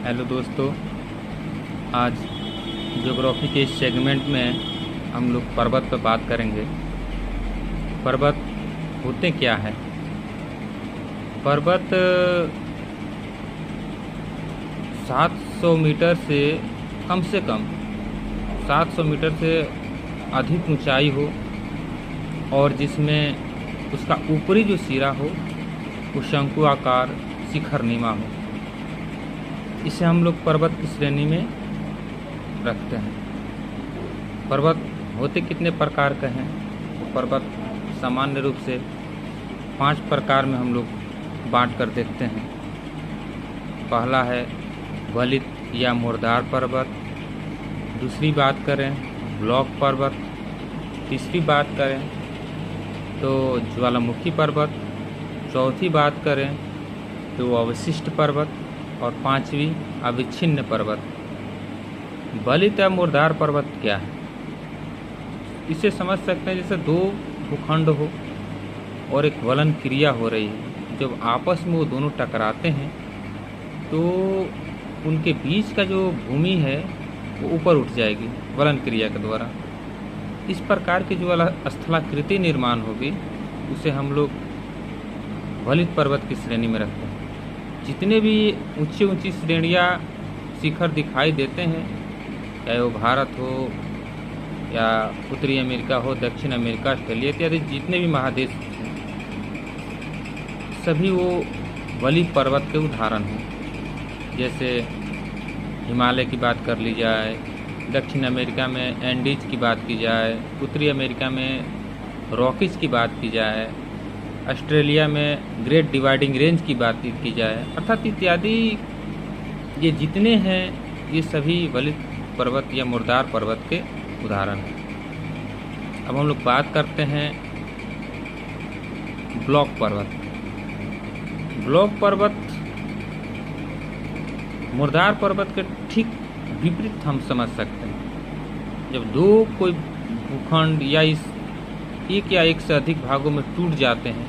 Hello दोस्तों, आज geography के इस सेगमेंट में हम लोग पर्वत पर बात करेंगे। पर्वत होते क्या है? पर्वत 700 मीटर से कम 700 मीटर से अधिक ऊंचाई हो और जिसमें उसका ऊपरी जो सिरा हो वो शंकु आकार शिखरनुमा हो। इसे हम लोग पर्वत की श्रेणी में रखते हैं। पर्वत होते कितने प्रकार के हैं? तो पर्वत सामान्य रूप से 5 प्रकार में हम लोग बांट कर देखते हैं। पहला है वलित या मुर्दार पर्वत। दूसरी बात करें ब्लॉक पर्वत। तीसरी बात करें तो ज्वालामुखी पर्वत। चौथी बात करें तो अवशिष्ट पर्वत और पांचवी अविच्छिन्न पर्वत। वलित या मुर्दार पर्वत क्या है? इसे समझ सकते हैं जैसे 2 भूखंड हो और एक वलन क्रिया हो रही है। जब आपस में वो दोनों टकराते हैं तो उनके बीच का जो भूमि है वो ऊपर उठ जाएगी वलन क्रिया के द्वारा। इस प्रकार की जो स्थलाकृति निर्माण होगी उसे हम लोग वलित पर्वत की श्रेणी में रखते हैं। जितने भी ऊंची श्रेणियाँ शिखर दिखाई देते हैं, चाहे वो भारत हो या उत्तरी अमेरिका हो, दक्षिण अमेरिका, ऑस्ट्रेलिया इत्यादि जितने भी महादेश हैं, सभी वो वलित पर्वत के उदाहरण हैं। जैसे हिमालय की बात कर ली जाए, दक्षिण अमेरिका में एंडीज की बात की जाए, उत्तरी अमेरिका में रॉकीज की बात की जाए, ऑस्ट्रेलिया में ग्रेट डिवाइडिंग रेंज की बात की जाए, अर्थात इत्यादि ये जितने हैं ये सभी वलित पर्वत या मुर्दार पर्वत के उदाहरण हैं। अब हम लोग बात करते हैं ब्लॉक पर्वत। ब्लॉक पर्वत मुर्दार पर्वत के ठीक विपरीत हम समझ सकते हैं। जब 2 कोई भूखंड या इस एक या एक से अधिक भागों में टूट जाते हैं,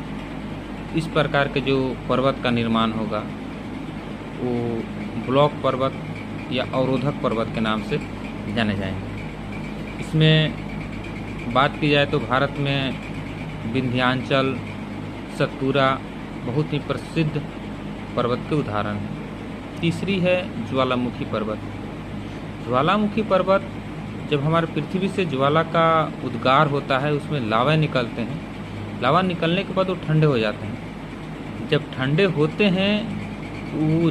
इस प्रकार के जो पर्वत का निर्माण होगा वो ब्लॉक पर्वत या अवरोधक पर्वत के नाम से जाने जाएंगे। इसमें बात की जाए तो भारत में विंध्याचल, सतपुरा बहुत ही प्रसिद्ध पर्वत के उदाहरण हैं। तीसरी है ज्वालामुखी पर्वत। ज्वालामुखी पर्वत जब हमारे पृथ्वी से ज्वाला का उद्गार होता है, उसमें लावा निकलते हैं। लावा निकलने के बाद वो ठंडे हो जाते हैं। जब ठंडे होते हैं वो